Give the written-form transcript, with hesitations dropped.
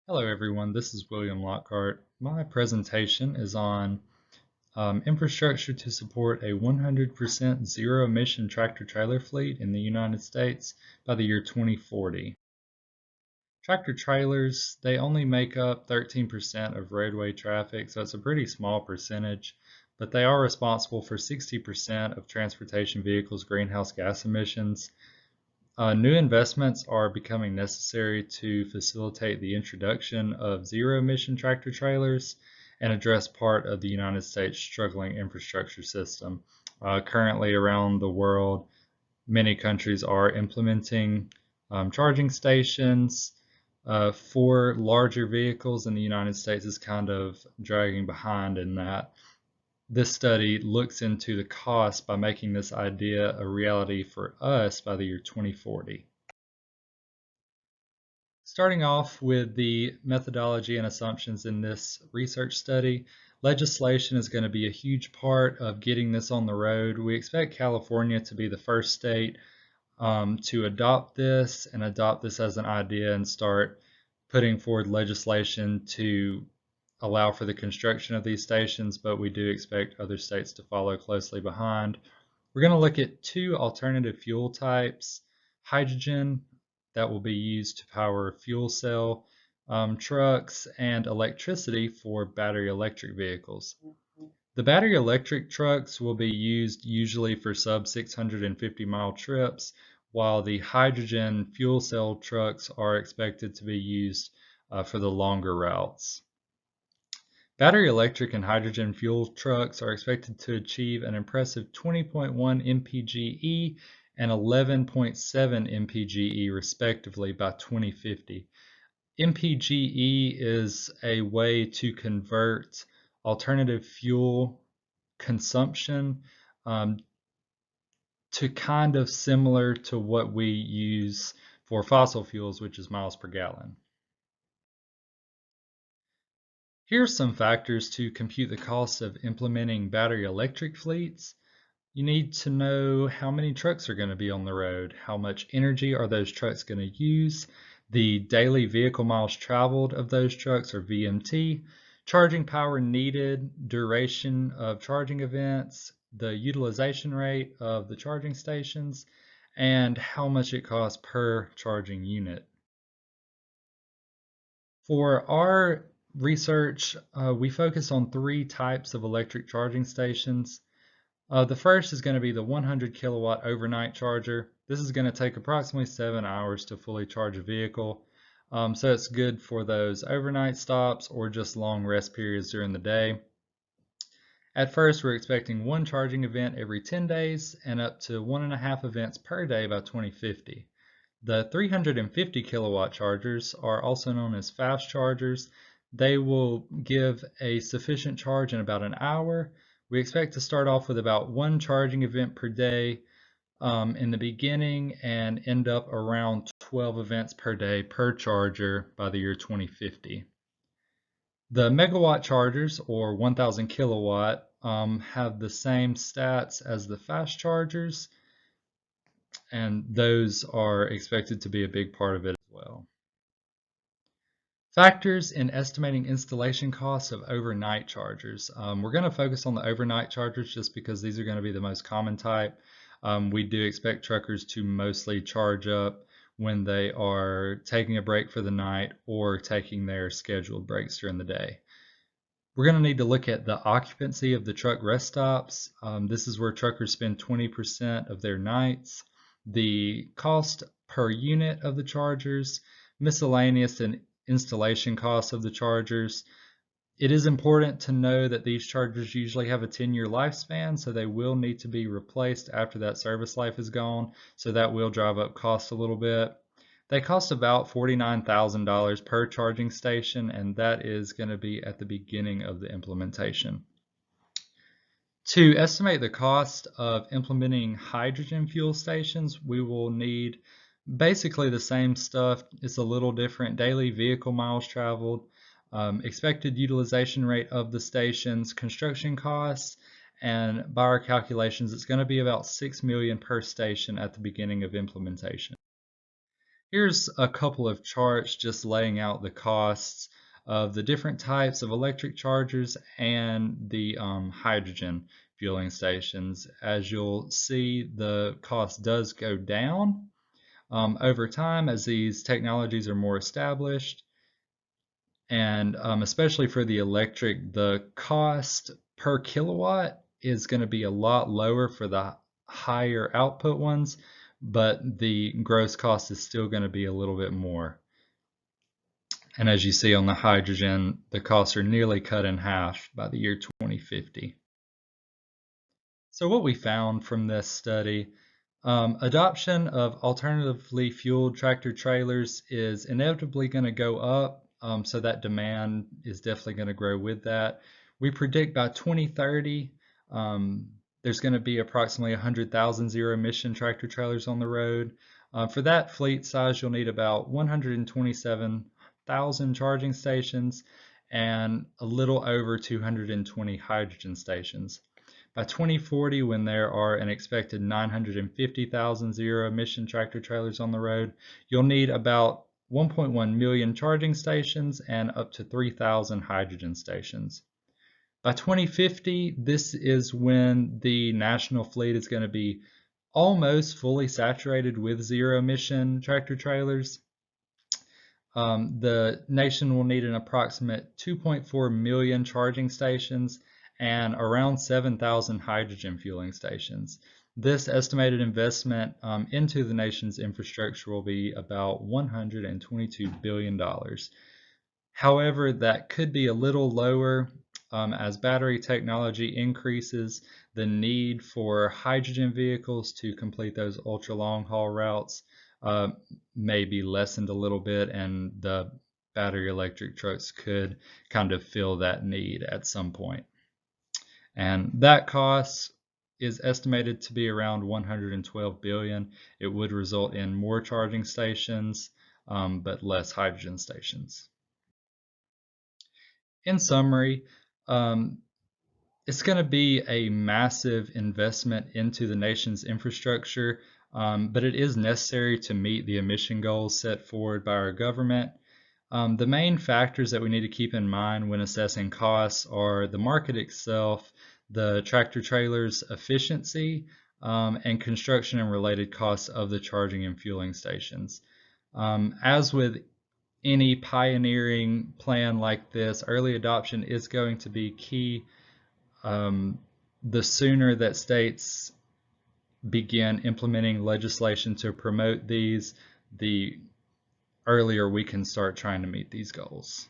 Hello everyone, this is William Lockhart. My presentation is on infrastructure to support a 100% zero-emission tractor-trailer fleet in the United States by the year 2040. Tractor-trailers, they only make up 13% of roadway traffic, so it's a pretty small percentage, but they are responsible for 60% of transportation vehicles' greenhouse gas emissions. New investments are becoming necessary to facilitate the introduction of zero-emission tractor-trailers and address part of the United States' struggling infrastructure system. Currently around the world, many countries are implementing charging stations for larger vehicles, and the United States is kind of dragging behind in that. This study looks into the cost by making this idea a reality for us by the year 2040. Starting off with the methodology and assumptions in this research study, legislation is going to be a huge part of getting this on the road. We expect California to be the first state to adopt this as an idea and start putting forward legislation to allow for the construction of these stations, but we do expect other states to follow closely behind. We're going to look at two alternative fuel types: hydrogen, that will be used to power fuel cell trucks, and electricity for battery electric vehicles. The battery electric trucks will be used usually for sub 650-mile trips, while the hydrogen fuel cell trucks are expected to be used for the longer routes. Battery electric and hydrogen fuel trucks are expected to achieve an impressive 20.1 mpge and 11.7 mpge respectively by 2050. mpge is a way to convert alternative fuel consumption to kind of similar to what we use for fossil fuels, which is miles per gallon. Here are some factors to compute the cost of implementing battery electric fleets. You need to know how many trucks are going to be on the road, how much energy are those trucks going to use, the daily vehicle miles traveled of those trucks, or VMT, charging power needed, duration of charging events, the utilization rate of the charging stations, and how much it costs per charging unit. For our research, we focus on three types of electric charging stations. The first is going to be the 100 kilowatt overnight charger. This is going to take approximately 7 hours to fully charge a vehicle. So it's good for those overnight stops or just long rest periods during the day. At first, we're expecting one charging event every 10 days and up to 1.5 events per day by 2050. The 350 kilowatt chargers are also known as fast chargers. They will give a sufficient charge in about an hour. We expect to start off with about one charging event per day in the beginning and end up around 12 events per day per charger by the year 2050. The megawatt chargers, or 1000 kilowatt, have the same stats as the fast chargers, and those are expected to be a big part of it as well. Factors in estimating installation costs of overnight chargers. We're going to focus on the overnight chargers just because these are going to be the most common type. We do expect truckers to mostly charge up when they are taking a break for the night or taking their scheduled breaks during the day. We're going to need to look at the occupancy of the truck rest stops. This is where truckers spend 20% of their nights. The cost per unit of the chargers, miscellaneous and installation costs of the chargers. It is important to know that these chargers usually have a 10-year lifespan, so they will need to be replaced after that service life is gone, so that will drive up costs a little bit. They cost about $49,000 per charging station, and that is going to be at the beginning of the implementation. To estimate the cost of implementing hydrogen fuel stations, we will need basically the same stuff. It's a little different: daily vehicle miles traveled, expected utilization rate of the stations, construction costs, and by our calculations, it's going to be about $6 million per station at the beginning of implementation. Here's a couple of charts just laying out the costs of the different types of electric chargers and the hydrogen fueling stations. As you'll see, the cost does go down over time as these technologies are more established. And especially for the electric, the cost per kilowatt is going to be a lot lower for the higher output ones, but the gross cost is still going to be a little bit more. And as you see on the hydrogen, the costs are nearly cut in half by the year 2050. So what we found from this study, adoption of alternatively fueled tractor trailers is inevitably going to go up, so that demand is definitely going to grow with that. We predict by 2030, there's going to be approximately 100,000 zero-emission tractor trailers on the road. For that fleet size, you'll need about 127,000 charging stations and a little over 220 hydrogen stations. By 2040, when there are an expected 950,000 zero-emission tractor trailers on the road, you'll need about 1.1 million charging stations and up to 3,000 hydrogen stations. By 2050, this is when the national fleet is going to be almost fully saturated with zero-emission tractor trailers. The nation will need an approximate 2.4 million charging stations and around 7,000 hydrogen fueling stations. This estimated investment into the nation's infrastructure will be about $122 billion. However, that could be a little lower as battery technology increases. The need for hydrogen vehicles to complete those ultra long haul routes may be lessened a little bit, and the battery electric trucks could kind of fill that need at some point. And that cost is estimated to be around 112 billion. It would result in more charging stations, but less hydrogen stations. In summary, it's going to be a massive investment into the nation's infrastructure, but it is necessary to meet the emission goals set forward by our government. The main factors that we need to keep in mind when assessing costs are the market itself, the tractor trailer's efficiency, and construction and related costs of the charging and fueling stations. As with any pioneering plan like this, early adoption is going to be key. The sooner that states begin implementing legislation to promote these, the earlier we can start trying to meet these goals.